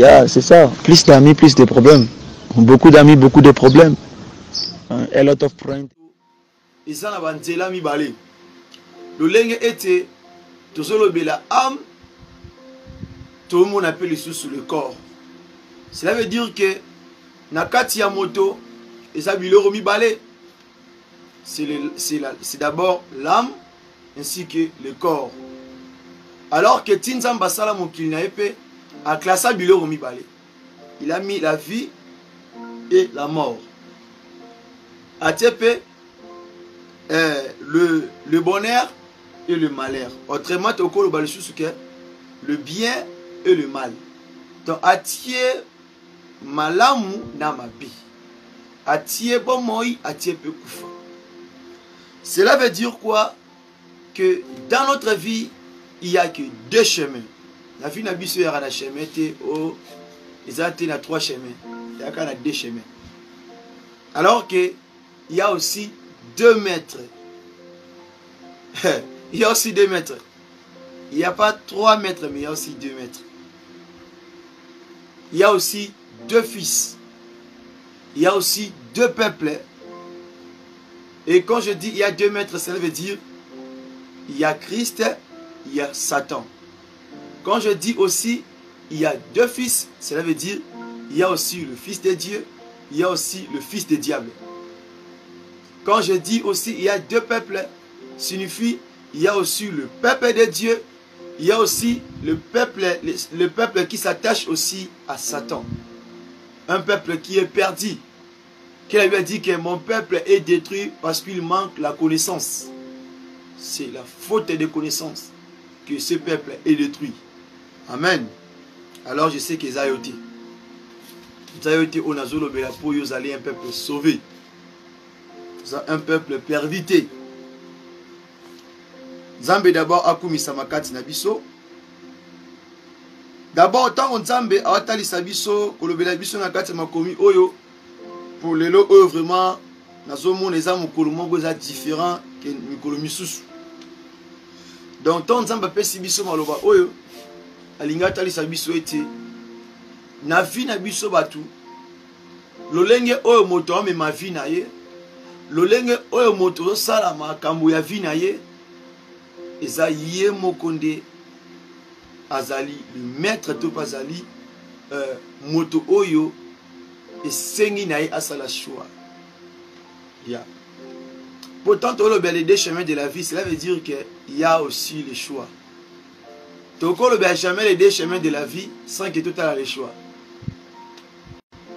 Yeah, c'est ça. Plus d'amis, plus de problèmes. Beaucoup d'amis, beaucoup de problèmes. A lot of friends. Et ça, on va dire mi balé. Le lingue était tout seul la âme. Tout le monde appelle sous le corps. Cela veut dire que nakati ya moto et ça biloro mi balé. C'est d'abord l'âme ainsi que le corps. Alors que Tinzamba Sala Mokilina Epe a classé biloro mi balé. Il a mis la vie et la mort. A Tepe le bonheur et le malheur. Autrement, le bien et le mal. Donc, atie malamu na mabi. Atie bon moi, atie peu koufa. Cela veut dire quoi? Que dans notre vie, il n'y a que deux chemins. La vie n'a pas de chemin, il y a trois chemins. Il y a deux chemins. Alors qu'il y a aussi 2 mètres. Il y a aussi 2 mètres. Il n'y a pas 3 mètres, mais il y a aussi 2 mètres. Il y a aussi 2 fils. Il y a aussi 2 peuples. Et quand je dis il y a 2 mètres, ça veut dire il y a Christ, il y a Satan. Quand je dis aussi il y a 2 fils, cela veut dire il y a aussi le Fils de Dieu, il y a aussi le Fils du diable. Quand je dis aussi il y a 2 peuples, signifie il y a aussi le peuple de Dieu, il y a aussi le peuple qui s'attache aussi à Satan. Un peuple qui est perdu. Qui lui a dit que mon peuple est détruit parce qu'il manque la connaissance. C'est la faute de connaissance que ce peuple est détruit. Amen. Alors je sais que Zayoté. Zayoté, on a zolo bela pour y aller un peuple sauvé. Un peuple perdu. Zambé d'abord akumi samakati na biso. D'abord tant on Zambé a atali sabiso kolobela biso na kati makomi oyo pour les lots vraiment nazo mon les âmes kolomongo za différent que mikolo misusu. Donc tant Zambé pesi biso maloba oyo alinga atali sabiso ete na vie na biso batu lolenge oyo moto ame ma vie na ye lolenge oyo moto sala makambo ya vie na ye eza ye mokonde azali le maître to azali moto oyo esengi na ye asala choix. Yeah. Pourtant les 2 chemins de la vie, cela veut dire qu'il y a aussi le choix. Toko le jamais les 2 chemins de la vie sans que tout ait le choix.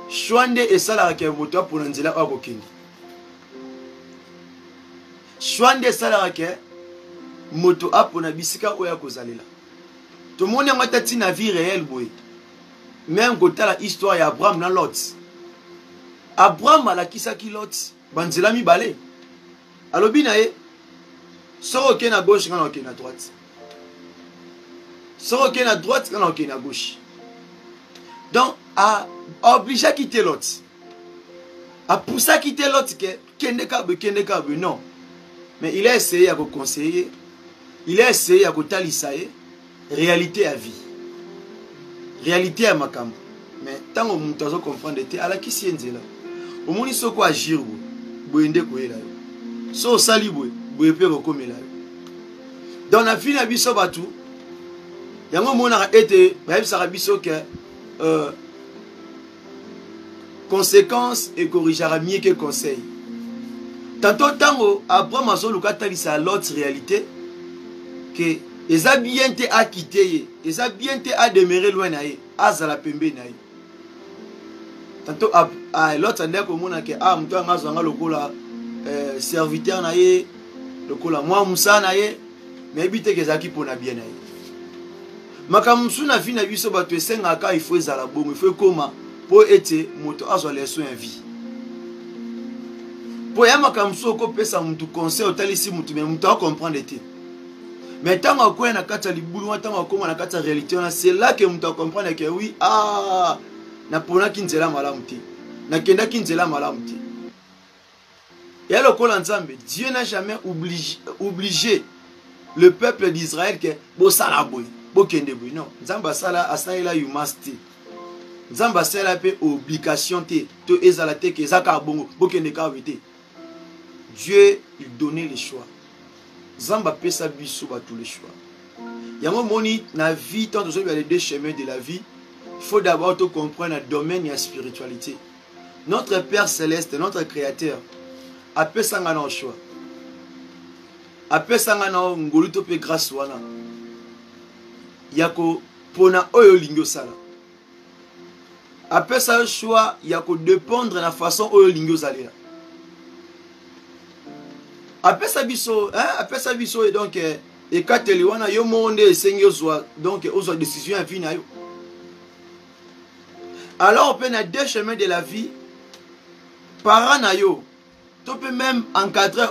Choande et ça la ke moto pour nzela akokini. Choande ça la ke moto apona bisika oya kozalela. Tout le monde a tati na vie réelle boy. Même quand la histoire ya Abraham na Lot. Abraham ala kisaki Lot banzela mi balé. Alobi na ye soro ke na gauche kana ke na droite. Soro ke na droite kana ke na gauche. Donc a obligé à quitter Lot. A poussé à quitter Lot que kende kabe non. Mais il a essayé à conseiller. Il a essayé à talisaye. Réalité à vie. Réalité à makam. Mais tant que nous devons comprendre que ala kisi nzela. Au moins il faut quoi agir boende ko ela. So sali boye pe ko komela. Dans la vie na biso batu yango mona ete ba yebisa biso que conséquence et corrigera mieux que conseil. Tantôt tango Abraham azoluka talisa l'autre réalité que ils ont bien été à quitter, ils ont bien été à demeurer loin naïe, à Zalapembe naïe. Tantôt à l'autre année comme on a que ah m'to ngazanga lokola serviteur naïe, lokola moi Moussa naïe, mais bité que zaki pona bien naïe. Makamusu na vie na biso bato esenga ka il faut ezala bomo, il faut comment pour être moto azo leso en vie. Pour ya makamusu ko pesa mutu conseil otalisi mutu mais mutu a comprendre été. Mais tant qu'on a kata libulu, tant qu'on a kata réalité, c'est là que nous comprenons que oui, ah, na pona kinzela malamuti, na kenda kinzela malamuti. Et alors qu'on ensemble, Dieu n'a jamais obligé le peuple d'Israël que bo sala boy, bo kende boy. Non, Zamba sala asala you must. Nzamba sela pe obligation te to ezala te ke zaka bongo bokende ka wete. Dieu lui donnait le choix. Nzamba pesa biso ba tous les choix. Yango moni na vie tant que les deux chemins de la vie, il faut d'abord te comprendre le domaine de la spiritualité. Notre Père céleste, notre créateur a pesa nga na choix. A pesa nga na ngolu to pe grâce wana. Yako pona oyo lingyo sala. Après ça, choix, il y a que dépendre de la façon où il y a aller. Après ça, et donc, et quand il y a un monde, donc, aux décisions à vie. Alors, on peut deux chemins de la vie. Par an, tu peux même encadrer,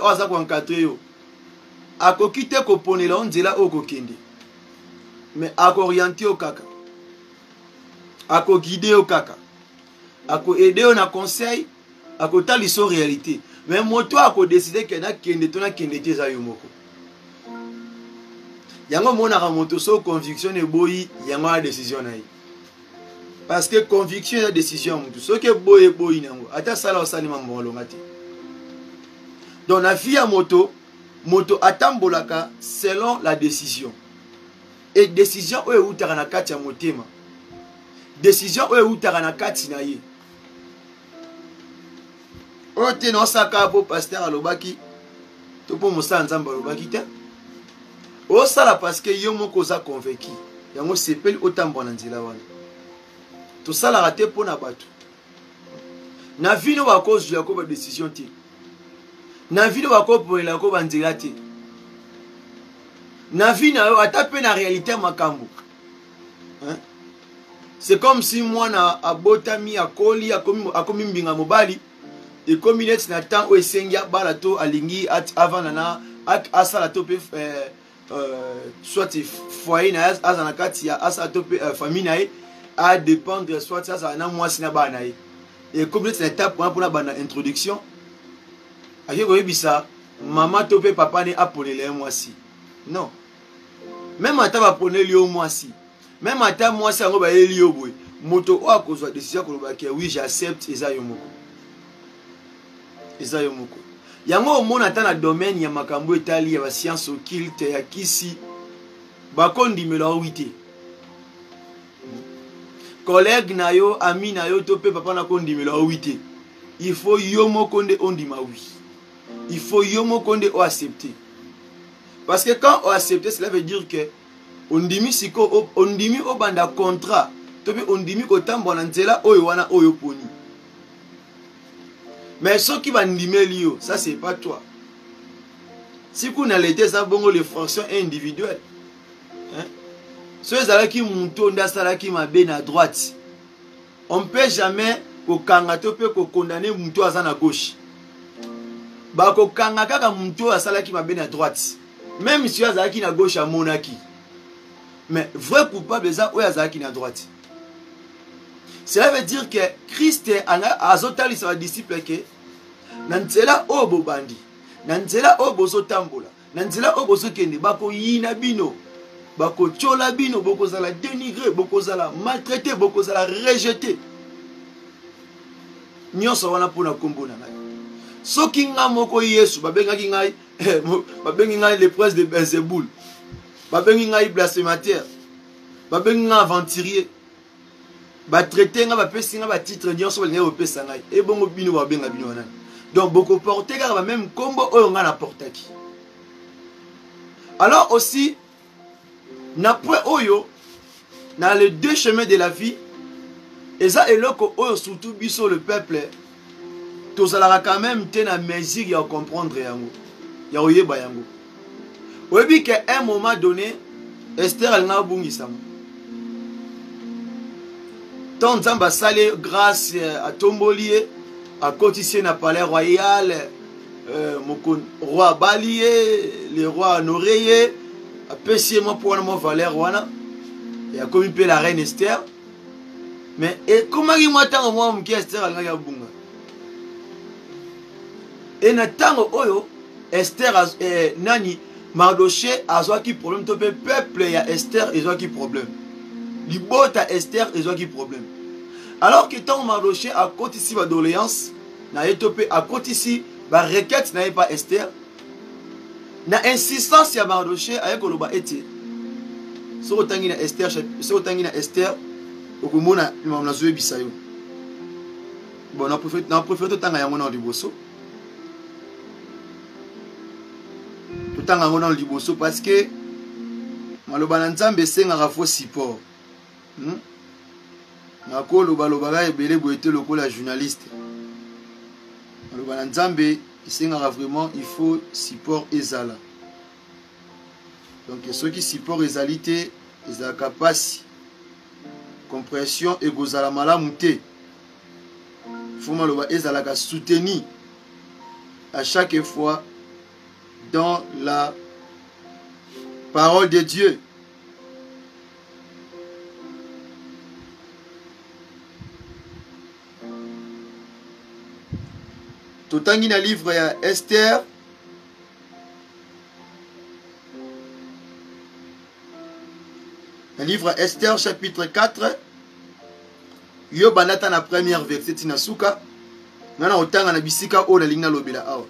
à quitter ko pone la on dit là au kokende. Mais à orienter au kaka. Ako guider au kaka, ako aider on a conseil, ako tali so réalité. Mais moi toi ako décider que na kende to na kende te za yomoko. Yango mona ka moto so conviction e boyi yango a décision na yi. Parce que conviction et décision mutu so ke boyi nango ata sala osali mambolo ngati. Donc la vie à moto atambolaka selon la décision. Et décision o e utaka na kati ya motema. Décision ou utaka na kati na ye. O te no saka po pasteur alobaki to po musa nzamba alobaki te. O sala parce que yo moko za convaincu. Yango sepeli otambo na nzela wana. To sala raté po na bato. Na vie no ba cause ya ko ba décision te. Na vie no ba ko po la ko ba nzela te. Na vie na yo atape na réalité makambo. Hein? C'est comme si moi na abotami akoli akomi mbinga mobali et comme il est na temps où esengia balato alingi avant na asala to pe soit foyer na azana kati ya asala to pe famille na a dépendre soit ça na moi sina ba na et comme il est na étape pour na bana introduction ake ko yebisa maman to pe papa ne apolele moi si non même ata ba poneli au moi si. Même à ta moi ça va aller au bout. Moto o a cause décision que oui j'accepte eza yomoko. Eza yomoko. Yango mon ata na domaine ya makambo etali ya science occulte ya kisi ba kondimelo wite. Collègue na yo, ami na yo to pe papa na kondimelo wite. Il faut yomoko nde ondima oui. Il faut yomoko nde o accepter. Parce que quand on accepte cela veut dire que ondimi siko ondimi obanda contrat topi ondimi kotambo na nzela oyo wana oyo poni. Mais ceux qui va ndimeli yo, ça c'est pas toi. Si vous n'allez ça bongo les fonctions individuelles. Hein? Ceux qui montent nda sala qui ma ben à droite. On peut jamais ko kanga to pe ko condamner muto aza na gauche. Ba ko kanga kaka muto asala qui ma ben à droite. Même si aza qui na gauche à monaki. Mais vrai coupable ça ou azaki na droite. Cela veut dire que Christ a azotali sa disciple que nanzela obo bandi, nanzela obo sotambola, nanzela obo sokende bako yina bino, bako chola bino, boko zala dénigrer, boko zala maltraiter, boko zala rejeter. Nyonso wana pona kombo na ngai. Soki nga moko Yesu babengaki ngai babengi ngai le prince de Belzéboul. Babengi ngai blasphémateur. Babengi ngai aventurier. Ba traiter nga ba pesi nga ba titre nyonso ba ngai opesa ngai. E bongo bino ba benga bino wana. Donc beaucoup porter ka ba même combo oyo nga na portaki. Alors aussi na point oyo dans les deux chemins de la vie et ça eloko oyo surtout biso le peuple tozalaka quand même te na mesure ya comprendre yango. Ya oyeba yango. Oui, qu'à un moment donné, Esther elle n'a pas ça. Tant que salé grâce à Tombolier, à Cotissier na palais royal, roi Balier, le roi Noreyer, à Pessier moi pour mon valeur wana, et à comme la reine Esther. Mais et comment il m'attend moi qui Esther elle n'a pas bunga. Et n'attend oyo Esther nani Mardoché a qui problème to peuple ya Esther et qui problème. Libota Esther et qui problème. Alors que tant Mardoché a côté ici ma doléance, n'a étopé à côté ici ma requête n'a pas Esther, na insistance ya Mardoché avec koloba été. So otangi na Esther, okumona na zoe bisayo. Bon, na préféré tanga yango na liboso. Tanga yango na liboso parce que maloba na Nzambe senga faux support. Nako loba ebele boete lokola journaliste. Maloba na Nzambe senga vraiment il faut support ezala. Donc ceux qui support ezalité, ezalaka pasi. Compréhension et gozala malamu te. Faut maloba ezalaka soutenir à chaque fois dans la parole de Dieu. Totangi na livre ya Esther. Le livre Esther chapitre 4. Yo banata na première verset tinasuka. Nana otanga na bisika o na lingna lobela awa.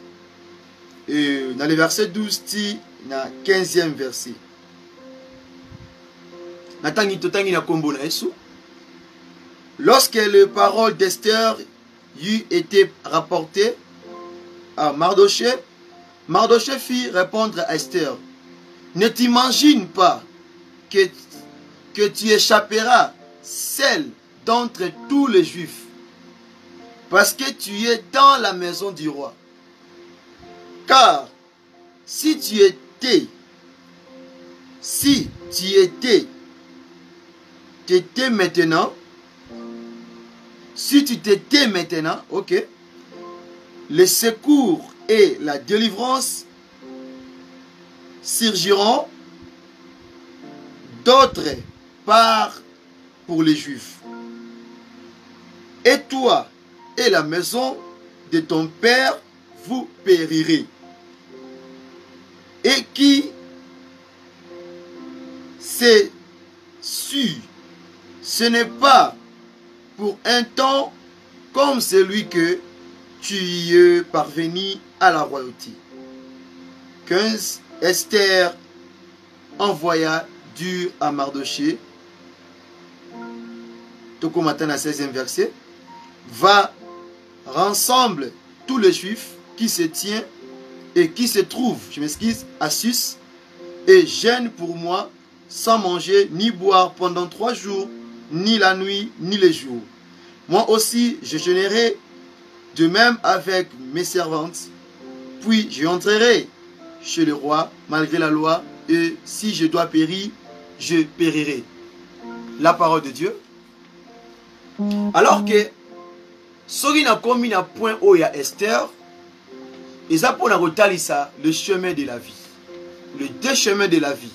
Et dans le verset 12 ti na 15e verset. Natangi totangi na kombo na Yesu. Lorsque les paroles d'Esther eut été rapportées à Mardoché, Mardoché fit répondre à Esther: ne t'imagine pas que tu échapperas seul d'entre tous les Juifs, parce que tu es dans la maison du roi. Car si tu étais maintenant, ok, les secours et la délivrance surgiront d'autre part pour les Juifs. Et toi et la maison de ton père, vous périrez. Et qui c'est sûr, ce n'est pas pour un temps comme celui que tu y es parvenu à la royauté. 15. Esther envoya dur à Mardoché. Toko matin à 16e verset. Va, rassemble tous les Juifs qui se tiennent et qui se trouvent, je m'excuse, à Sus, et jeûne pour moi sans manger ni boire pendant 3 jours, ni la nuit, ni les jours. Moi aussi, je jeûnerai de même avec mes servantes, puis je entrerai chez le roi malgré la loi, et si je dois périr, je périrai. La parole de Dieu. Alors que soki na komi na point où il y a Esther, ils ont pour la retalisa le chemin de la vie, le 2 chemins de la vie.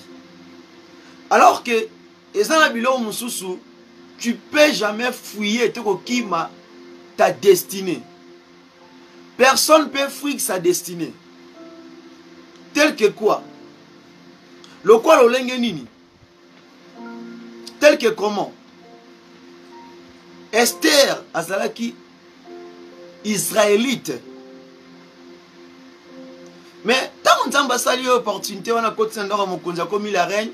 Alors que ils ont la bilo mususu, tu peux jamais fouiller ta destinée. Personne ne peut fouiller sa destinée. Tel que quoi? Le quoi le nini? Tel que comment? Esther azalaki israélite. Mais tant qu'on t'a basali opportunité, on a côté ndora mokonza comme la reine.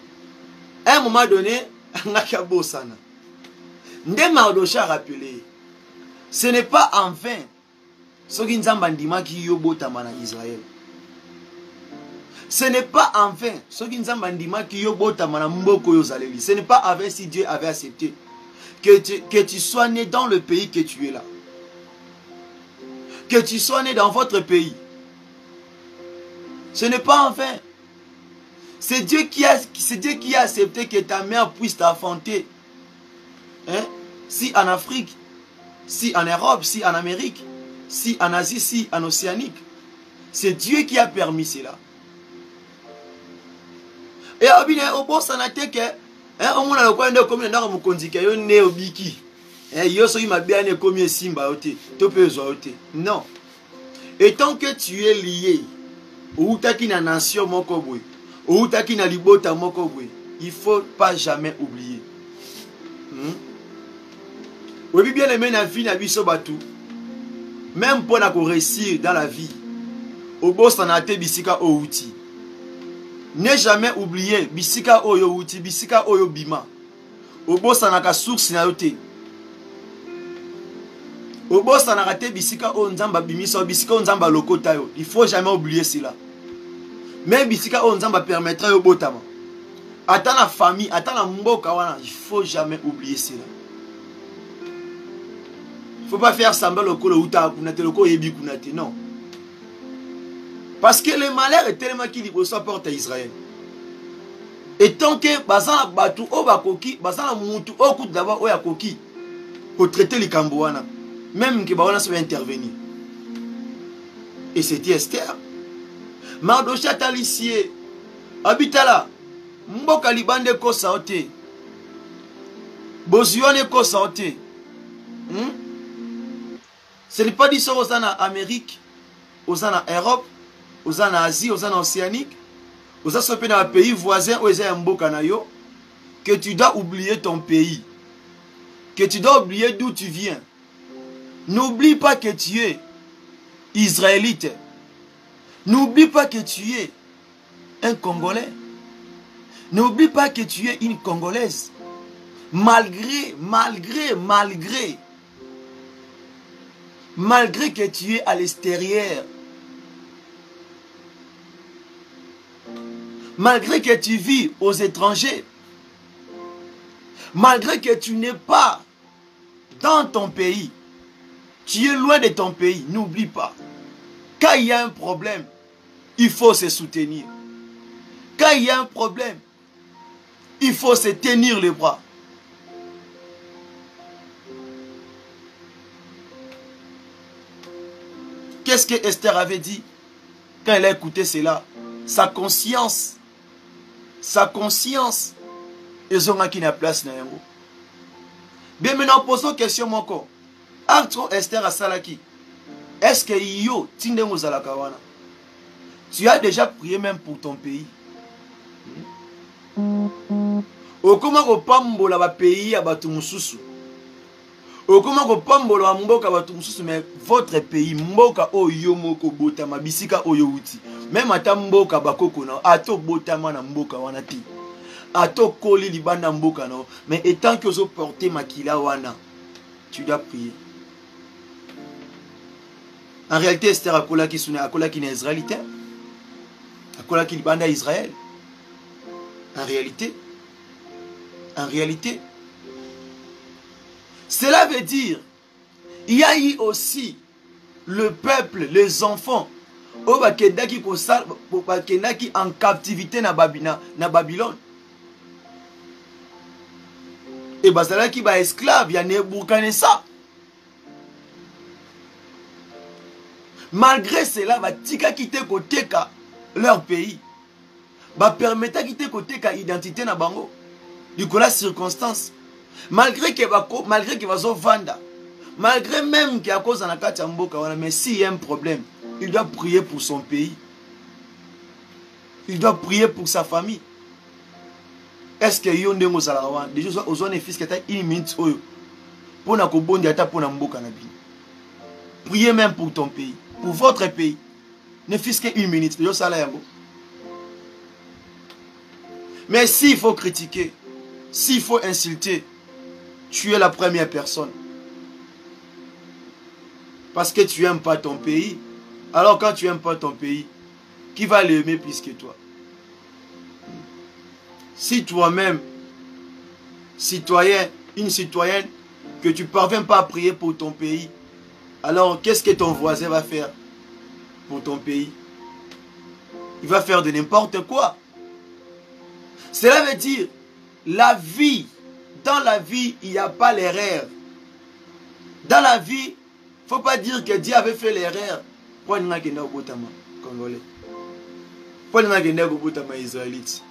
À un moment donné, on a kabou sana. Ndé Mardoché a rappelé, ce n'est pas en vain ce qui nzamba ndima ki yobota mana Israël. Ce n'est pas en vain ce qui nzamba ndima ki yobota mana mboko yozaleli. Ce n'est pas en vain si Dieu avait accepté que tu sois né dans le pays que tu es là. Que tu sois né dans votre pays. Ce n'est pas en vain. C'est Dieu qui a accepté que ta mère puisse t'enfanter. Hein? Si en Afrique, si en Europe, si en Amérique, si en Asie, si en Océanique. C'est Dieu qui a permis cela. Et au bon sanate que on a le coin de comme dans mon condika yo né obiki. Yo so ima bien né comme simba oté, to pe zo oté. Non. Et tant que tu es lié ou taki na nation moko boy, ou taki na libota moko boy, il faut pas jamais oublier. Oui, bien aimé, la vie n'a biso batou. Même pour réussir dans la vie, au boss en a été bisika o outil. Ne jamais oublier bisika o yo outil, bisika o yo bima. Au boss en a ka source na yote. Au boss en a raté bisika o nzamba bimisa, bisika o nzamba lokota yo. Il faut jamais oublier cela. Même bisika o nzamba permettra yo botama. Attends la famille, attends la mboka wana, il faut jamais oublier cela. Il ne faut pas faire semblant le uta kunate le yebi kunate, non. Parce que le malheur est tellement qu'il porte à Israël. Et tant que bazana batu o bakoki, bazana mutu o kout d'abord o yakoki pour traiter les Kambouana, même que bawana se va intervenir. Et c'était Esther. Mardochée Talissier, habitala, mboka libande ko saote, bozione ko saote. Ce n'est pas dit ça aux en Amérique, aux en Europe, aux en Asie, aux en Océanique, aux en dans les pays voisins, aux en Mbokanayo, que tu dois oublier ton pays, que tu dois oublier d'où tu viens. N'oublie pas que tu es israélite. N'oublie pas que tu es un Congolais. N'oublie pas que tu es une Congolaise. Malgré que tu es à l'extérieur, malgré que tu vis aux étrangers, malgré que tu n'es pas dans ton pays, tu es loin de ton pays, n'oublie pas, quand il y a un problème, il faut se soutenir. Quand il y a un problème, il faut se tenir les bras. Qu'est-ce que Esther avait dit quand elle a écouté cela? Sa conscience, ils ont qui na place na yango. Bien maintenant, posons question encore. Arthur Esther a salaki. Est-ce que yo tinde mozalaka wana? Tu as déjà prié même pour ton pays? Okoma ko pambola ba pays ya batu mususu. Okoma ko pambola mboka batu mususu, mais votre pays mboka oyo moko botama bisika oyo uti. Même ata mboka bakoko na ato botama na mboka wana ti. Ato koli libanda mboka na, mais étant que ozo porter makila wana, tu dois prier. En réalité, Esther akola ki suna akola ki na israélite. Akola ki libanda Israël. En réalité, cela veut dire, il y a eu aussi le peuple, les enfants, qui en captivité na Babylone. Et bazala qui va esclave, il y a Nebuchadnezzar. Malgré cela, va tika quitter côté leur pays. Va permettre quitter côté identité na bango. Du coup la circonstance. Malgré que va zo vanda, malgré même qu'il y a cause en akati mboka wana, mais s'il y a un problème, il doit prier pour son pays. Il doit prier pour sa famille. Est-ce que yon dengo zalawan déjà aux zones fils qui étaient une minute oyo pour na ko bondi ata pour na mboka na bi. Priez même pour ton pays, pour votre pays. Ne fils que une minute, yo sala yango. Mais s'il faut critiquer, s'il faut insulter, tu es la première personne. Parce que tu n'aimes pas ton pays. Alors quand tu n'aimes pas ton pays, qui va l'aimer plus que toi? Si toi-même, citoyen, une citoyenne, que tu ne parviens pas à prier pour ton pays, alors qu'est-ce que ton voisin va faire pour ton pays? Il va faire de n'importe quoi. Cela veut dire, la vie, dans la vie, il n'y a pas l'erreur. Dans la vie, il ne faut pas dire que Dieu avait fait l'erreur. Pourquoi il n'y a pas de Congolais? Pourquoi il n'y a pas de Israélites?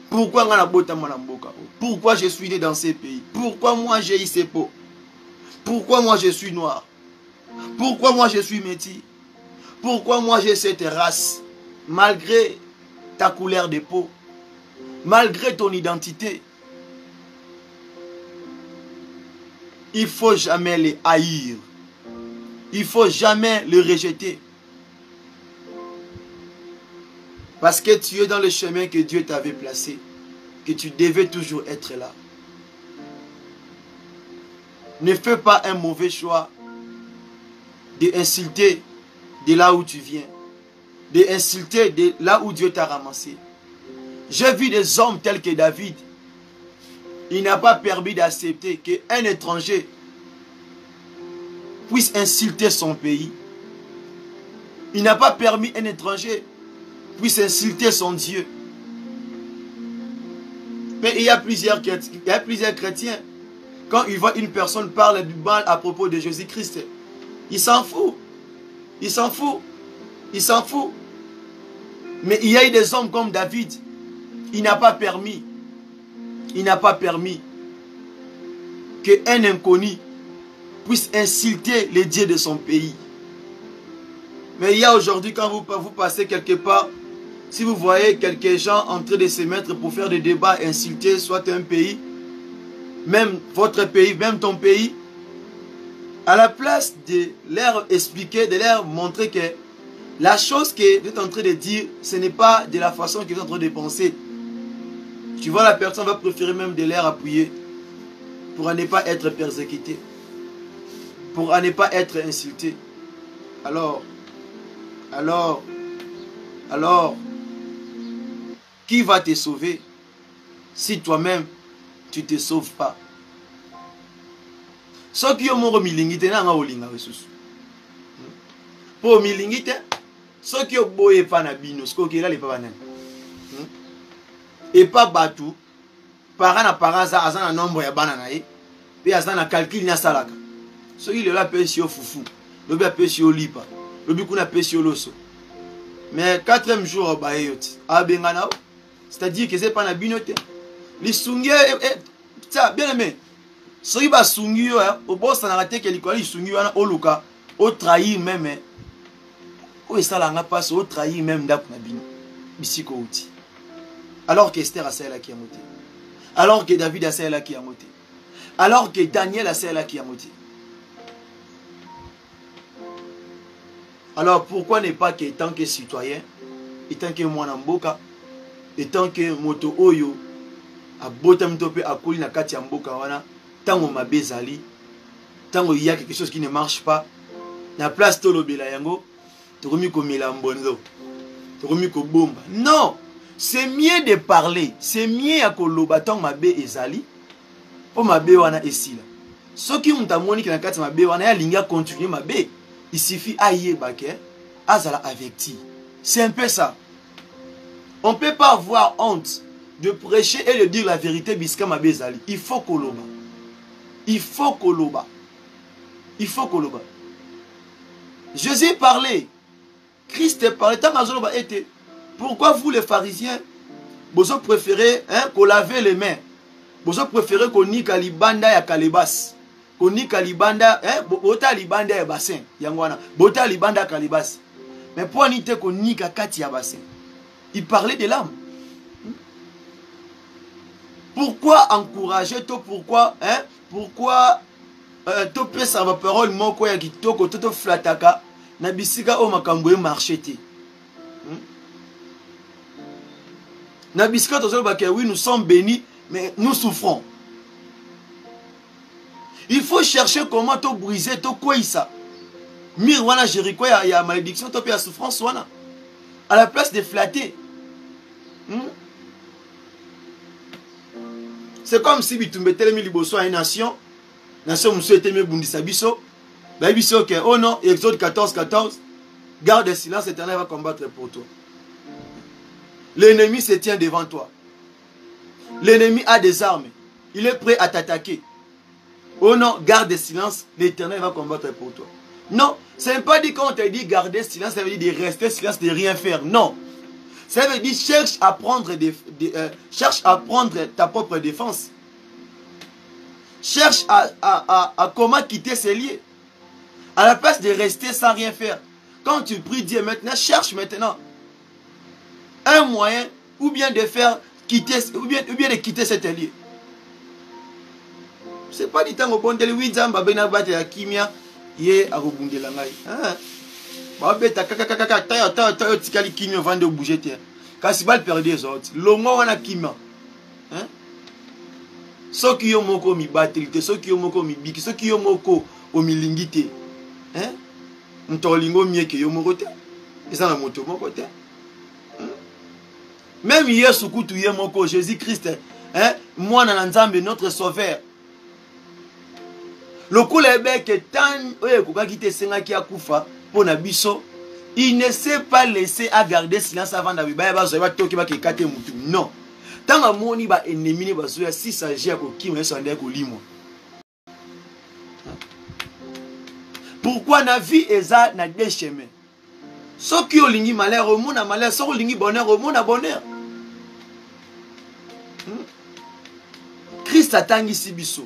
Pourquoi il n'y a pas de Mboka? Pourquoi je suis né dans ces pays? Pourquoi moi j'ai eu ces peaux? Pourquoi moi je suis noir? Pourquoi moi je suis métis? Pourquoi moi j'ai cette race? Malgré ta couleur de peau, malgré ton identité. il ne faut jamais les haïr. Il ne faut jamais les rejeter. Parce que tu es dans le chemin que Dieu t'avait placé. Que tu devais toujours être là. Ne fais pas un mauvais choix d'insulter de là où tu viens. D'insulter de là où Dieu t'a ramassé. J'ai vu des hommes tels que David. Il n'a pas permis d'accepter qu'un étranger puisse insulter son pays. Il n'a pas permis qu'un étranger puisse insulter son Dieu. Mais il y a plusieurs chrétiens. Quand ils voient une personne parler du mal à propos de Jésus-Christ, ils s'en foutent. Ils s'en foutent. Ils s'en foutent. Mais il y a eu des hommes comme David. Il n'a pas permis. Il n'a pas permis qu'un inconnu puisse insulter les dieux de son pays. Mais il y a aujourd'hui, quand vous passez quelque part, si vous voyez quelques gens en train de se mettre pour faire des débats, insulter soit un pays, même votre pays, même ton pays, à la place de leur expliquer, de leur montrer que la chose que vous êtes en train de dire, ce n'est pas de la façon qu'ils sont en train de penser. Tu vois, la personne va préférer même de l'air appuyer pour ne pas être persécuté, pour ne pas être insulté. Alors, qui va te sauver si toi-même tu ne te sauves pas? Ce qui est mon milingite, n'a pas olinga ressources. Pour milingite, ce qui est boye pas na bino, ce qui est là les pas nan. Et pas batou, parent na parent za azana nombre ya bana na ye, puis azana calcul na salaka. Ce qui est là pesi au fufu, le bien pesi au lipa, le bien kuna pesi au loso. Mais 4e jour ba yoti, abengana, c'est-à-dire que c'est pas na binote. Les sungi ça bien aimé. Ce qui va sungi yo, au boss na raté que les sungi wana oluka, au trahir même. O ça la nga passe au trahir même ndap na bino. Bisiko outi. Alors que Esther a celle qui a monté. Alors que David a celle qui a monté. Alors que Daniel a celle qui a monté. Alors pourquoi ne pas que tant que citoyen, et tant que mwanamboka, et tant que moto oyo, a botam topé a kouli na kati ya mboka wana, tango mabezali, tango il y a quelque chose qui ne marche pas, na place tolo bela yango, tokomi ko melambonzo, tokomi ko bomba. Non! C'est mieux de parler. C'est mieux à kolobaton mabe ezali. O mabe wana esila. Ce qui ont amoni que na kati mabe wana ya linga continuer mabe. Il suffit aïe baké azala avec ti. C'est un peu ça. On ne peut pas avoir honte de prêcher et de dire la vérité biska mabe ezali. Il faut koloba. Il faut koloba. Il faut koloba. Jésus parlait. Christ parlait. Tant azoloba était. Pourquoi vous les pharisiens, vous préférez qu'on lave les mains, vous préférez qu'on nique à libanda ya kalibas, qu'on nique à libanda, bota libanda ya bassin, yangwana, bota libanda kalibas. Mais pour niquer qu'on nique à kati ya bassin, il parlait de l'âme. Pourquoi encourager toi? Pourquoi to pesa ma parole moko ya kitoko to flataka na bisika o makambo e marcheté. Oui, nous sommes bénis, mais nous souffrons. Il faut chercher comment te briser, te quoi ça. Mirwana Jéricho, il y a malédiction, il y a souffrance. À la place de flatter. C'est comme si tu me télémis liboso à une nation. Nation moussou était mieux bundisa biso. Biso que, oh non, Exode 14, 14. Garde le silence, l'Éternel va combattre pour toi. L'ennemi se tient devant toi. L'ennemi a des armes. Il est prêt à t'attaquer. Oh non, garde silence, l'Éternel va combattre pour toi. Non, ce n'est pas dit quand on te dit garder silence, ça veut dire de rester silence, de rien faire. Non. Ça veut dire cherche à prendre ta propre défense. Cherche à comment quitter ces lieux. À la place de rester sans rien faire. Quand tu pries Dieu maintenant, cherche maintenant un moyen ou bien de faire quitter, ou bien de quitter cet lieu. C'est pas du temps au bon délai 8 ans babena bate ya kimia ye akobundela ngai. Babeta kaka ta tikali kimia vande bouger terre. Kasi bal perdre les autres. Longo wana kimia. Soki yo moko mi batilite, soki yo moko mi biki, soki yo moko o mi lingite. Ntolingo mieke yo moko te. Eza na moto moko te. Même Yesu kutu ye moko Jésus-Christ, moi na Nzambe notre sauveur. Le koulebe que tant oye kokaki te senga ki akufa pona biso, il ne s'est pas laissé à garder silence avant d'abibaya bazo ba toki ba ke kate mutu. Non. Tant amoni ba ennemi ne bazo ya si s'agit ko ki mo so ndé ko limo. Pourquoi na vie eza na deux chemins? Ceux qui ont lingi malheur au monde, malheur, ceux qui ont lingi bonheur au monde, bonheur. Christ attend ici biso.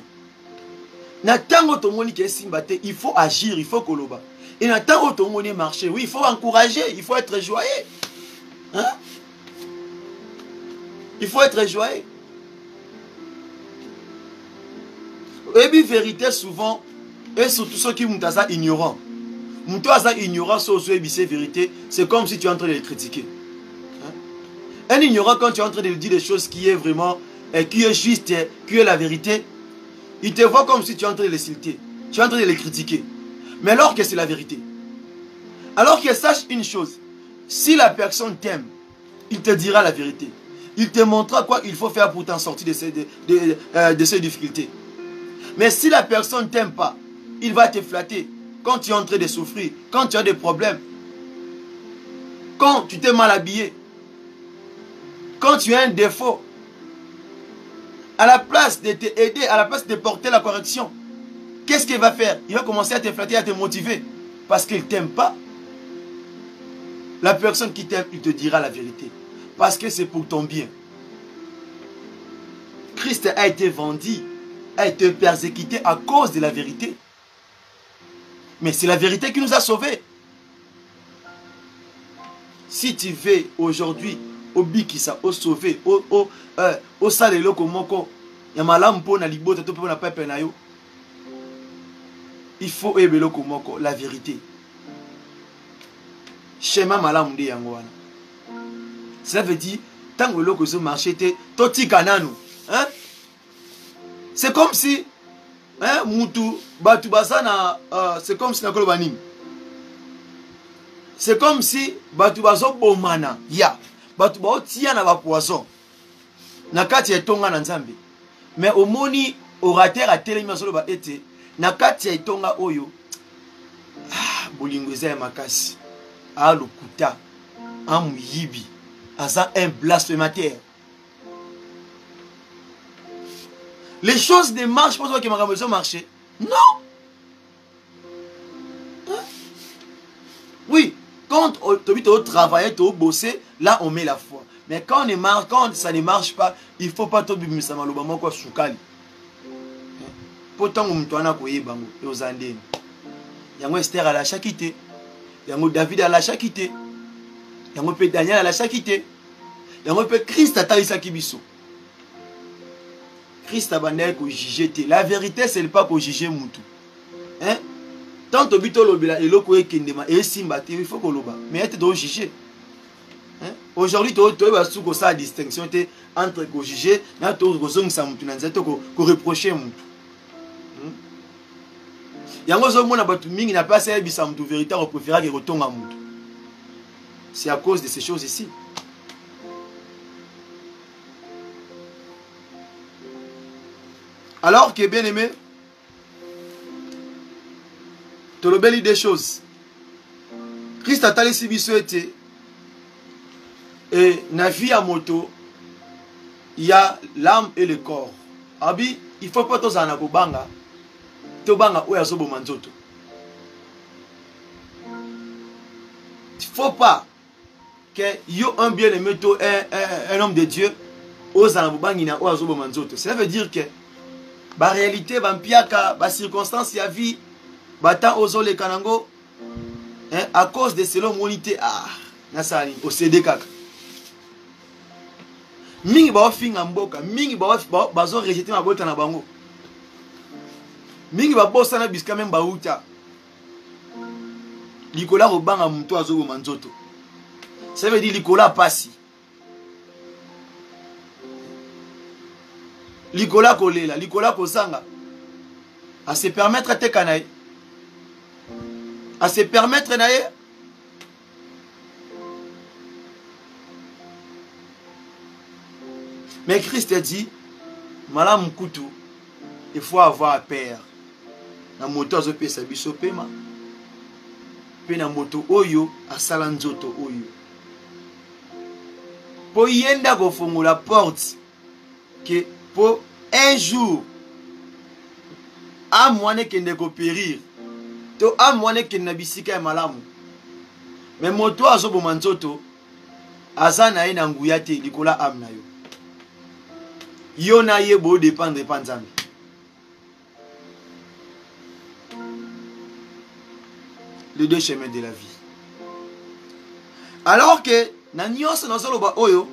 N'attend tout le monde qui est simbaté, il faut agir, il faut koloba. Et n'attend tout le monde marcher, oui, il faut encourager, il faut être joyeux. Il faut être joyeux. Et puis vérité souvent, et surtout ceux qui sont ignorants. Ignorant sur la vérité, c'est comme si tu es en train de les critiquer. Un ignorant, quand tu es en train de lui dire des choses qui est vraiment, qui est juste, qui est la vérité, il te voit comme si tu es en train de les insulter, tu es en train de les critiquer. Mais alors que c'est la vérité. Alors qu'il sache une chose, si la personne t'aime, il te dira la vérité. Il te montrera quoi il faut faire pour t'en sortir de ces difficultés. Mais si la personne ne t'aime pas, il va te flatter. Quand tu es en train de souffrir, quand tu as des problèmes, quand tu t'es mal habillé, quand tu as un défaut, à la place de t'aider, à la place de porter la correction, qu'est-ce qu'il va faire? Il va commencer à te flatter, à te motiver, parce qu'il ne t'aime pas. La personne qui t'aime, il te dira la vérité, parce que c'est pour ton bien. Christ a été vendu, a été persécuté à cause de la vérité. Mais c'est la vérité qui nous a sauvés. Si tu veux aujourd'hui, au bikisa, au sauver, au salelo komoko, yamalam po na libota to po na pepe na yo. Il faut ebelo komoko la vérité. Schéma malam de yangwana. Cela veut dire tant que l'eau que marché te toti kananu, hein? C'est comme si Moutou, Batu Basana, c'est comme si Nakolo Banim. C'est comme si Batu Baso Bomana, ya. Batu Bao Tia na ba poisson. Nakati ya tonga na Nzambe. Mais au moni, orateur a télé masolo ba ete. Nakati ya tonga oyo. Bolingo ya makasi. Lokuta. Yibi. Asa un blasphémateur. Les choses ne marchent pas que ma maison marche. Non. Oui, quand tu travailles, tu bosses, là on met la foi. Mais quand ça ne marche pas, il ne faut pas te bimisa malobama kwa sukali. Pourtant on mtwana koyebango et aux andeni. Yango Esther à la chakité. Yango David à la chakité. Yango pe Daniel à la chakité. Yango pe Christ atalisa kibiso. Christ a bandé ko juger. La vérité c'est pas ko juger mutu. Hein? Tant que bito lobela et loko ekendema et simbate il faut ko loba. Mais être do juger. Hein? Aujourd'hui tu vas sous ça distinction entre ko juger na to ko zongisa mutu na nzeto ko reprocher mutu. Yango zo mona batu mingi na pas ça bisa mutu vérité on préfère que retonga mutu. C'est à cause de ces choses ici. Alors que bien aimé, tu as belle des choses. Christ a tali si biso été et na vie à moto, il y a l'âme et le corps. Abi, il faut pas tous en abobanga, to banga ou yazo bomanzoto. Il faut pas que yo un bien aimé to un homme de Dieu aux en abobangina ou yazo bomanzoto. Cela veut dire que la réalité, la circonstance, la vie, les kanango, à cause de cela, monité, au CDK. Mingi ba finga mboka, mingi ba rejeter ma bota na bango. mingi ba bossa na bisika même bauta likola robanga muto azo manzoto. Ça veut dire likola pasi. Likola kolela, likola kosanga. À se permettre te kanaï. À se permettre naïe. Mais Christ a dit, Malam Koutou, il faut avoir peur. Na moto azo pesa biso pema. Pe na moto oyo asala nzoto oyo. Po yenda go fongola porte que pour un jour a moine kende ko périr. To a moine kende bisika malamu. Mais moto azo bo manzoto azana ina nguya te likola amna yo. Yo na ye bo dépendre panzambi. Les deux chemins de la vie. Alors que na nyonso na zolo ba oyo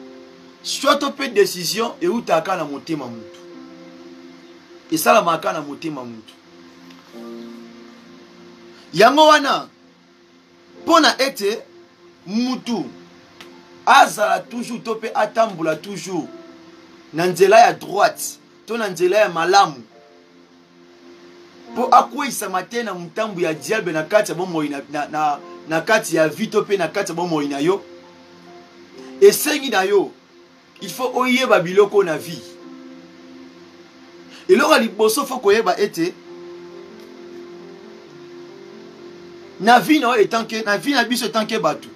soit to pe décision et ou taka na motema mutu. Et ça la maka na motema mutu. Yango wana pona ete mutu azala toujours to pe atambula toujours na nzela ya droite to na nzela ya malamu. Po akwisa matena mutambu ya diable na kati ya bomo na kati ya vito pe na kati ya bomo ina yo. Et sengi na yo, il faut oyeba biloko na vie. Et lora liboso faut koyeba ete na vie no etant que na vie na biso etant que batu.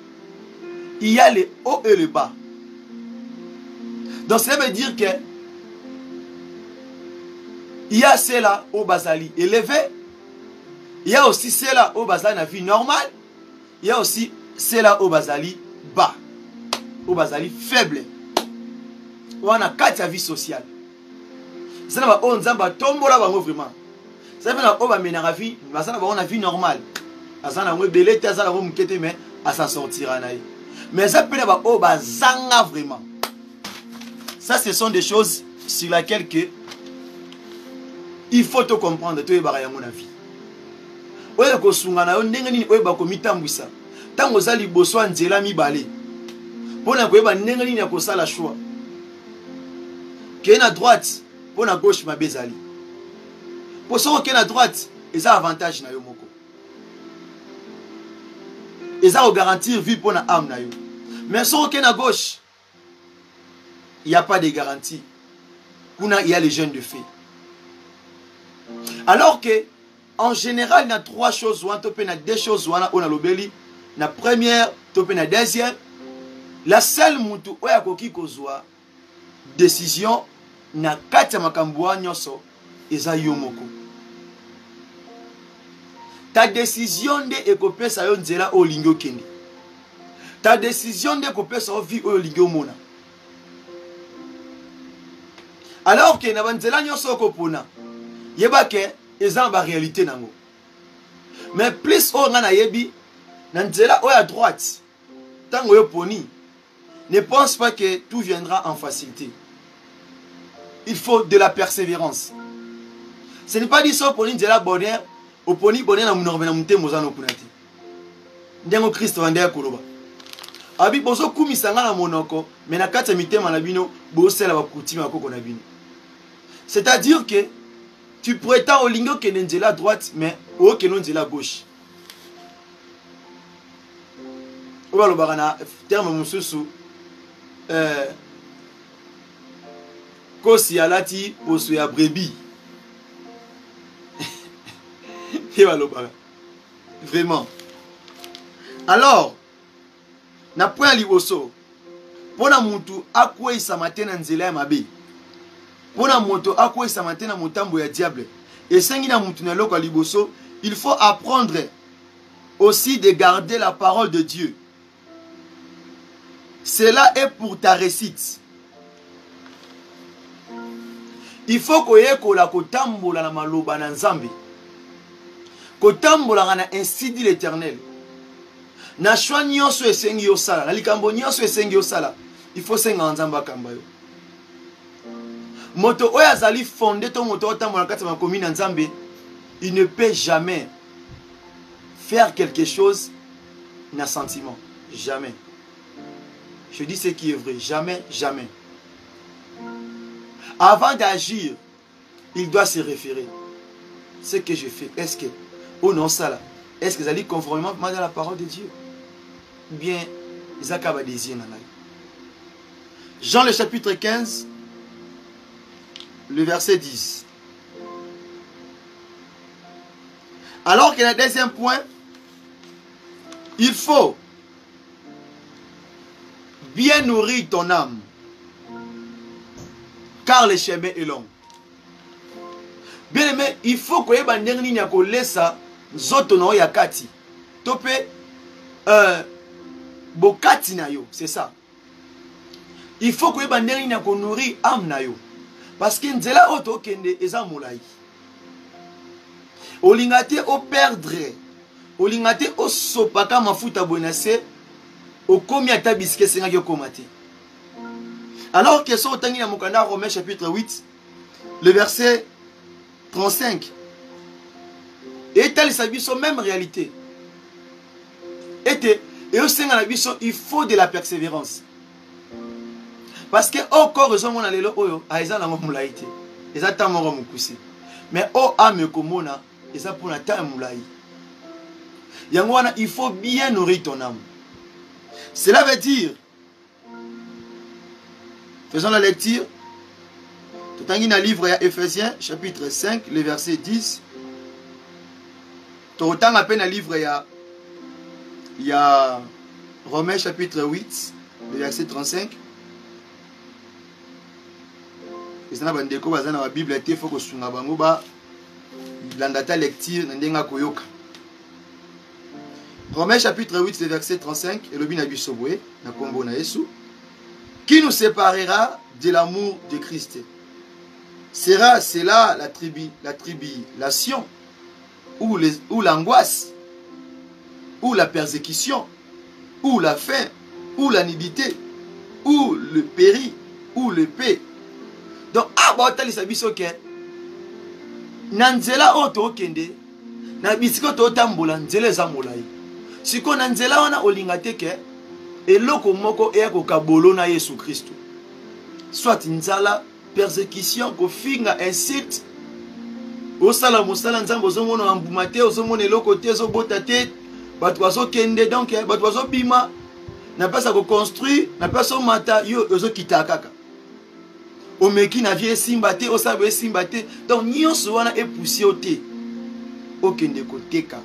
Il y a le haut et le bas. Donc ça veut dire que il y a cela au basali élevé. Il y a aussi cela au basali na vie normale. Il y a aussi cela au basali bas. Au basali faible. Ou on a quatre vie sociale. Ça n'a pas on zamba tombola bango vraiment. Ça veut dire on va mener la vie, mais ça n'a pas on a vie normale. Ça n'a pas belé ça n'a pas mukete mais à s'en sortir anaï. Mais ça peut pas on va zanga vraiment. Ça ce sont des choses sur lesquelles que il faut te comprendre to yeba ya mona vie. Oya ko sunga na yo ndenge nini oyeba ko mitambwisa. Tango zali boso nzela mibale. Pona ko yeba ndenge nini ya ko sala choix. Qui na droite, pona gauche mabezali. Pour ceux qui na droite, ils ont avantage na yo moko. Ils ont garantir vie pour na âme na yo. Mais ceux qui na gauche, il n'y a pas de garantie. Il y a les jeunes de fait. Alors que, en général, il y a trois choses, il y a deux choses, on a l'obéli. La première, il y a la deuxième. La seule moutou, il y a une décision, il y a quatre makambouan nyoso, et ça yomoko. Ta décision de écoper sa yon zela au lingyo kendi. Ta décision de écoper sa vie au lingyo mona. Alors que na nzela nyoso kopona, yeba ke eza ba réalité nango. Mais plus on a yebi na nzela o à droite. Tango yo poni, ne pense pas que tout viendra en facilité. Il faut de la persévérance. Ce n'est pas dit ça poni nzela bonheur, o poni bonheur na munorbe na mute mozano kunati. Ndengo Christ vanda koloba. Abi bozo kumisanga na monoko, mais na kati mitema na bino bo sela ba kutima koko na bino. C'est-à-dire que tu prétends au lingo que n'est la droite, mais au que non la gauche. On va le barana terme mususu. Kosi alati posu ya brebi. Vraiment. Alors, na point liboso. Pona mutu akwe isa matena nzela ya mabe. Pona moto akwe sa matena mutambo ya diable. Et sengi na mutu na loko liboso, il faut apprendre aussi de garder la parole de Dieu. Cela est pour ta réussite. Il faut koyekola kotambola na maloba na nzambe. Kotambola na ainsi dit l'Éternel. Na shwa nyonso esengi yo sala, na likambo nyonso esengi yo sala. Il faut senga nzamba kamba yo. Moto oya zali fondé to moto otambola kati makomi na nzambe, il ne peut jamais faire quelque chose d'un sentiment. Jamais. Je dis ce qui est vrai. Jamais, jamais. Avant d'agir, il doit se référer. Ce que je fais, est-ce que, oh non, ça là, est-ce que ça lit conformément à la parole de Dieu? Ou bien, ils ont des yeux dans la. Jean le chapitre 15, le verset 10. Alors qu'il y a un deuxième point, il faut bien nourrir ton âme, car le chemin est long. Bien aimé, il faut que tu laisses zoto yakati. Tope bokati na yo, c'est ça. Il faut que tu nourrir âme na yo. Parce que nzela oto kende eza molai. Olingate o perdre. Olingate o sopaka mafuta bonase. O komi ata biske senga yo komate. Alors que ça otangi na mokanda Romains chapitre 8, le verset 35. Et tel sabiso même réalité. Et au sein de la biso, il faut de la persévérance. Parce que au corps de mon alelo oyo, aiza na mulaite. Eza tamoro mukusi. Mais au ame komona, eza pour na ta mulai. Yangwana, il faut bien nourrir ton âme. Cela veut dire, faisons la lecture. Tout en guinant livre à Ephésiens chapitre 5, le verset 10. Tout autant à peine un livre il y a Romains chapitre 8, le verset 35. Et ça n'a pas dans la Bible, il faut que ce soit la lecture n'endenga koyoka. Romains chapitre 8, le verset 35, et le binabisobwe, na kombo na Yesu, qui nous séparera de l'amour de Christ? Sera cela la tribulation, ou l'angoisse, ou la persécution, ou la faim, ou la nudité, ou le péri, ou le paix. Donc, abotali sabiso ke nanzela oto okende na bisiko to tambola nzela za molai. Siko nanzela wana olingate ke eloko moko eko kabolo na Yesu Kristo. Soit nzala persécution ko finga insulte. Osala musala nzambo zomona ambumate ozomona eloko te zobota te batu bazo kende donc batu bazo bima na pesa ko construire na pesa mata yo ozo kitakaka. Omeki na vie simbate, osabe simbate. Donc nyonso wana epoussi ote. Okende koteka.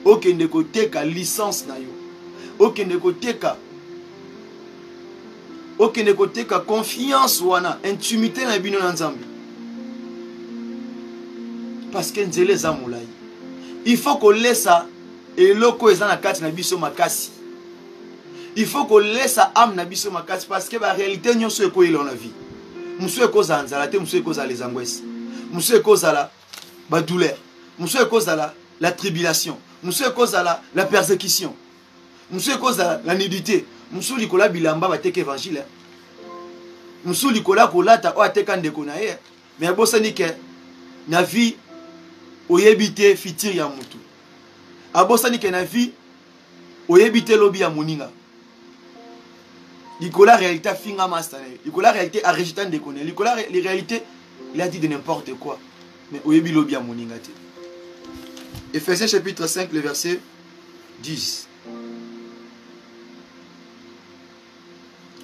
Okende koteka licence na yo. Okende koteka. Okende koteka confiance wana, intimité na bino na Nzambe. Parce que nzele za mulai. Il faut qu'on laisse eloko eza na kati na biso makasi. Il faut qu'on laisse âme na biso makasi parce que la réalité nyonso eko ile na vie. Musu eko za nzala te, musu eko za les angoisses. Musu eko za la douleur. Musu eko za la tribulation. Musu eko za la persécution. Musu eko za la nudité. Musu likola bilamba bateke évangile. Musu likola kolata o ateka ndeko na ye. Mais bosani ke na vie oyebite fitir ya mutu. Abosani ke na vie oyebite lobi ya moninga. Nicolas réalité finga master. Nicolas réalité a rejeté de connaître. Nicolas les réalités il a dit de n'importe quoi. Mais oyebi lobi a moningate. Ephésiens chapitre 5 le verset 10.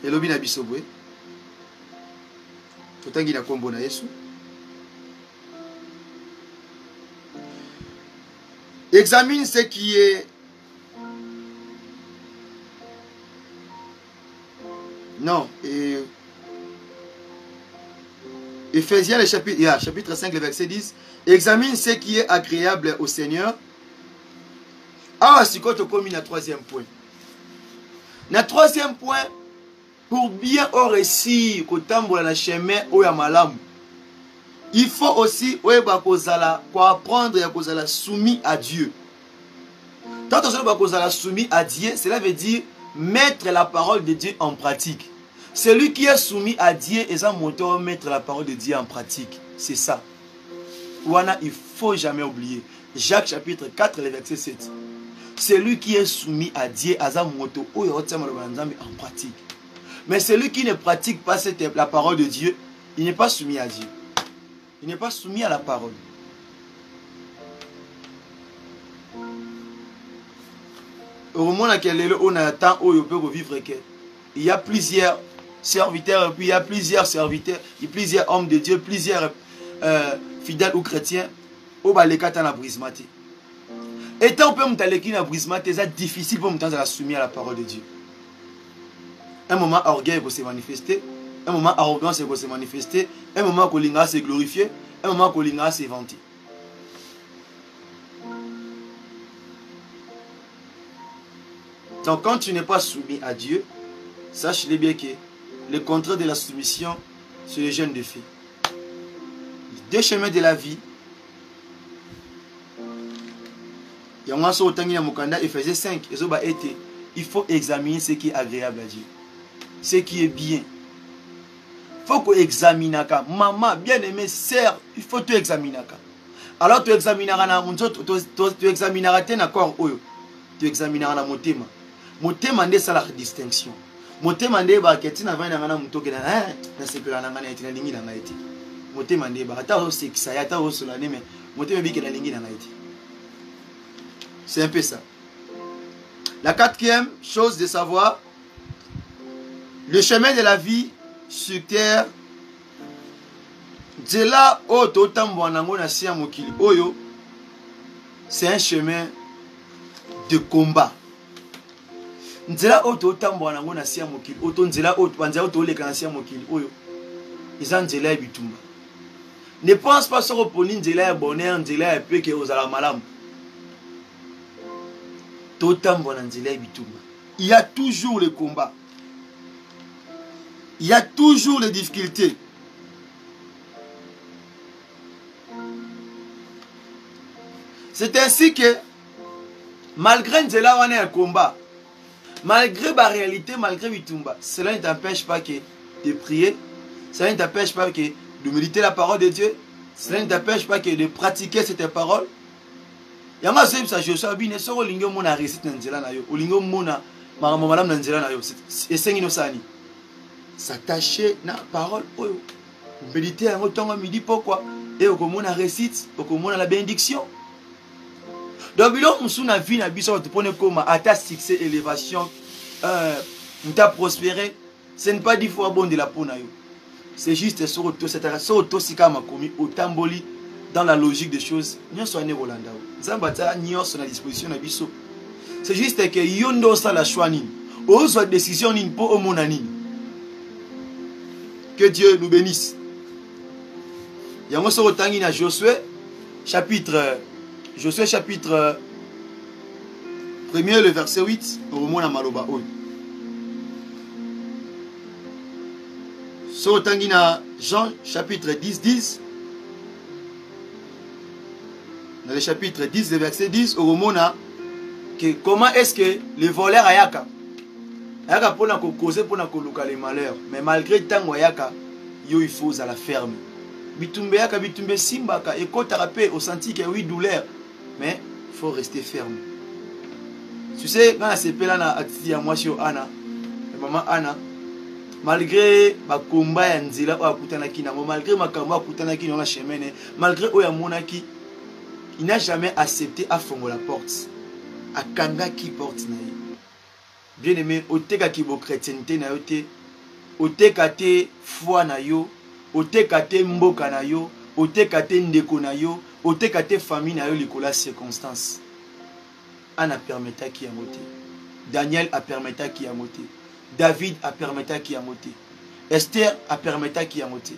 Et lobi na bisobwe. Totangi na kombo na Yesu. Examine ce qui est non, Ephésiens le chapitre 5, le verset 10. Examine ce qui est agréable au Seigneur. Ah, c'est quand on commis le troisième point. Le troisième point, pour bien réussir, quand le chemin ou ya malam, il faut aussi apprendre à soumis à Dieu. Tant que vous soumis à Dieu, cela veut dire mettre la parole de Dieu en pratique. Celui qui est soumis à Dieu est un moteur mettre la parole de Dieu en pratique. C'est ça. Wana, il ne faut jamais oublier. Jacques chapitre 4, le verset 7. Celui qui est soumis à Dieu, en pratique. Mais celui qui ne pratique pas la parole de Dieu, il n'est pas soumis à Dieu. Il n'est pas soumis à la parole. Au moment où on attend, il y a plusieurs serviteurs, puis il y a plusieurs serviteurs, il y a plusieurs hommes de Dieu, plusieurs fidèles ou chrétiens, au balekata na brismate. Et tant que on peut na brismate, c'est difficile pour nous à soumettre à la parole de Dieu. Un moment orgueil va se manifester, un moment arrogance va se manifester, un moment kolinga se glorifier, un moment kolinga se vanter. Donc quand tu n'es pas soumis à Dieu, sache-le bien que le contraire de la soumission, c'est le jeûne de fait. Les deux chemins de la vie. Il y a un seul temps il faisait 5. Il faut examiner ce qui est agréable à Dieu. Ce qui est bien. Il faut qu'on examine. Maman, bien aimé, sœur, il faut tout examiner. Alors tu examineras tu examineras tes corps. Tu examineras na motema. Motema c'est la distinction. Motema ndé ba ketina vana ngana mutoke na na sekula na ngana etina lingi na ngaiti. Motema ndé ba ata o sekisa ya ata o solane mais motema bi ke na lingi na ngaiti. C'est un peu ça. La quatrième chose de savoir, le chemin de la vie sur terre, c'est là où c'est un chemin de combat. Nzela oto tambo na ngona sia mokili oto nzela oto banza oto leka na sia mokili oyo eza nzela ya bitumba. Ne pense pas sur oponi nzela ya bonheur nzela ya peke ozala malamu. To tambo na nzela ya bitumba. Il y a toujours le combat. Il y a toujours les difficultés. C'est ainsi que malgré nzela wana ya combat, malgré la réalité, malgré Bitumba, cela ne t'empêche pas de prier, cela ne t'empêche pas de méditer la parole de Dieu, cela ne t'empêche pas de pratiquer cette parole. Il y a un peu de choses, il y a un récit dans Nzela, il y a un s'attacher à la parole, méditer à un midi, pourquoi? Et au commun, un récit, au commun, la bénédiction. Donc, il y a vie, comme à succès, élévation, ta prospéré, ce n'est pas 10 fois bon de la peau. C'est juste dans la logique des choses. C'est juste que yondo sa la choix nini. Ozo décision nini pour au monanini. Que Dieu nous bénisse. Yango so tangi na Josué chapitre 1er, le verset 8, au moment na maloba oyo. So tangi na Jean chapitre 10. Dans le chapitre 10, le verset 10, au moment na que comment est-ce que le voleur ayaka pour na causer pour na koluka les malheurs, mais malgré tango ayaka yo il faut à la ferme. Bitumbe yaka bitumbe simbaka et quand tu au senti que oui douleur, mais il faut rester ferme. Tu sais, quand c'est là na atiti ya moi chez Anna, maman Anna, malgré ma combat ya nzela o akutana ki na malgré ma combat akutana ki na chemin, malgré o ya monaki, il n'a jamais accepté à fongo la porte. A kanga qui porte na ye. Bien aimé, oteka ki bo chrétienté na yo te, oteka te foi na yo, oteka te mboka na yo, oteka te ndeko na yo, oteka te famille na yo likola circonstance. Anna permetta qui a moté. Daniel a permetta qui a moté. David a permetta qui a moté. Esther a permetta qui a moté.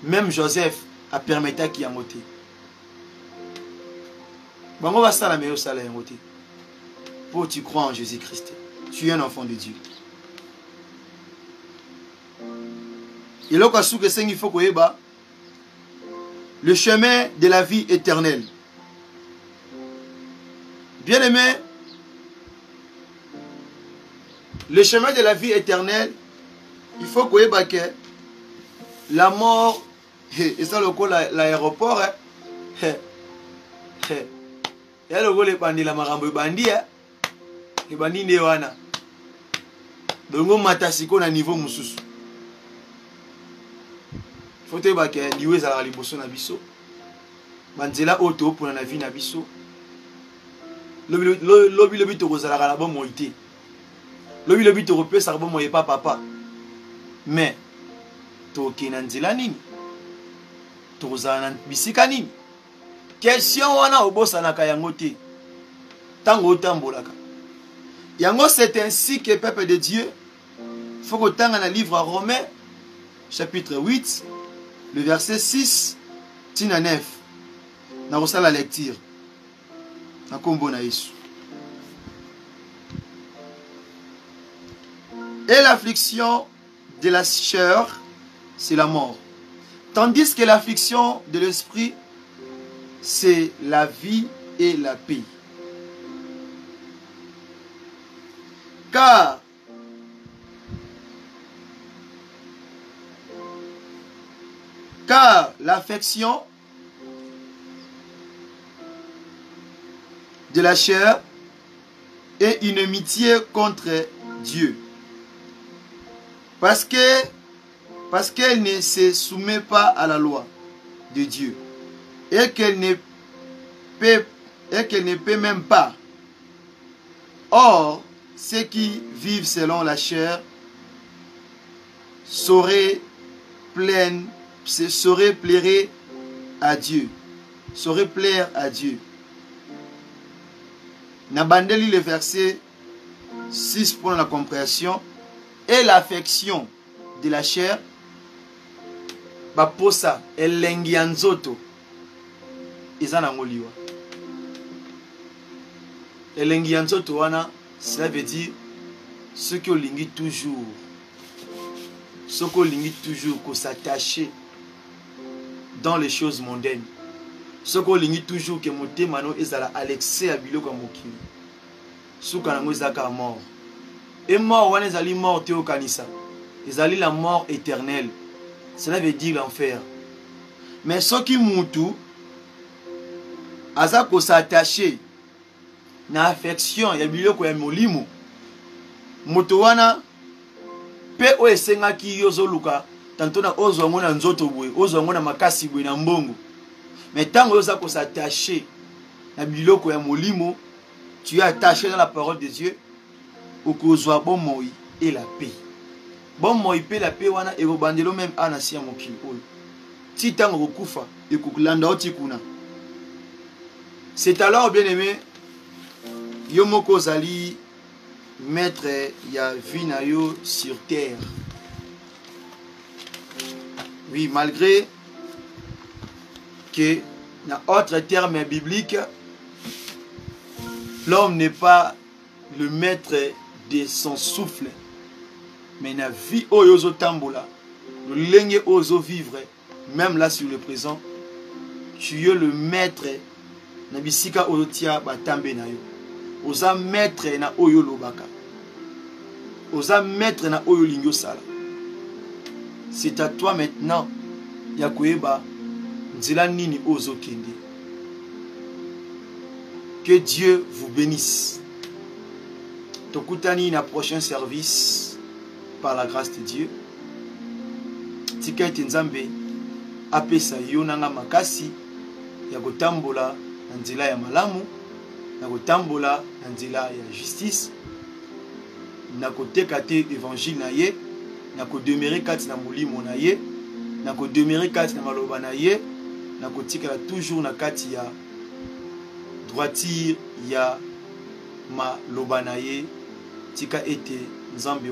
Même Joseph a permetta qui a moté. Bon, on va ça la meilleure salle à moté. Pour tu crois en Jésus-Christ. Tu es un enfant de Dieu. Et là, il faut que le chemin de la vie éternelle. Bien aimé, le chemin de la vie éternelle, il faut que la mort Et ça le coup l'aéroport ya le coup les bandits la marambo bandit les bandits ne wana donc matasiko na niveau mususu faut te ba ke liwe za la liboso na biso banzela auto pour na vie na biso lobi to kozala la bon moité lobi to repé ça bon moye pas papa mais to kinanzela nini to kozala bisika nini question wana obosanaka yango te tango otambolaka yango. C'est ainsi que peuple de Dieu faut que tanga na livre Romains chapitre 8 le verset 6 tina 9 na kosala la lecture na kombo na Yesu. Et l'affliction de la chair c'est la mort, tandis que l'affliction de l'esprit c'est la vie et la paix. Car l'affection de la chair est une amitié contre Dieu. Parce qu'elle ne se soumet pas à la loi de Dieu et qu'elle ne peut même pas. Or, ceux qui vivent selon la chair sauraient plaire à Dieu. Sauraient plaire à Dieu. Nabandeli le verset 6 pour la compréhension. Et l'affection de la chair baposa elengi ya nzoto eza na ngoliwa. Elengi ya nzoto wana, cela veut dire ce qui olingi toujours ko s'attacher dans les choses mondaines, ce qui olingi toujours que motema no ezala alexé ya biloko ya mokili suka nango ezaka mort. Et mort wana ezali mort te okanisa ezali la mort éternelle, cela veut dire l'enfer. Mais soki mutu aza ko s'attacher na affection ya biloko ya molimo, moto wana pe o esengaki yozoluka tantona ozwango na nzoto boye, ozwango na makasi boye na mbongo, mais tango oza ko s'attacher na biloko ya molimo, tu es attaché dans la parole de Dieu, okozwa bon moi et la paix. Bon moi et la paix wana ekobandelo même anasia mokili oyo ti tango kokufa ekokulanda otikuna. C'est alors bien aimé yo moko ozali maître ya vie na yo sur terre. Oui, malgré que dans autre terme biblique l'homme n'est pas le maître de son souffle, mais na vie oyo tambola, le lenge ozo vivre, même là sur le présent, tu es le maître na bisika oyo tia batambe na yo. Oza maître na oyo lobaka. Oza maître na oyo lingyo sala. C'est à toi maintenant ya koyeba nzela nini ozo kende. Que Dieu vous bénisse. Tokutani na prochain service par la grâce de Dieu. Tika ete nzambe apesa yo nanga makasi ya kotambola na nzela ya malamu, na kotambola na nzela ya justice, na koteka te évangile na ye, na kodemere kati na molimo na ye, na kodemere kati na maloba na ye, na kotikala toujours na kati ya droiture ya maloba na ye. Tika ete nzambe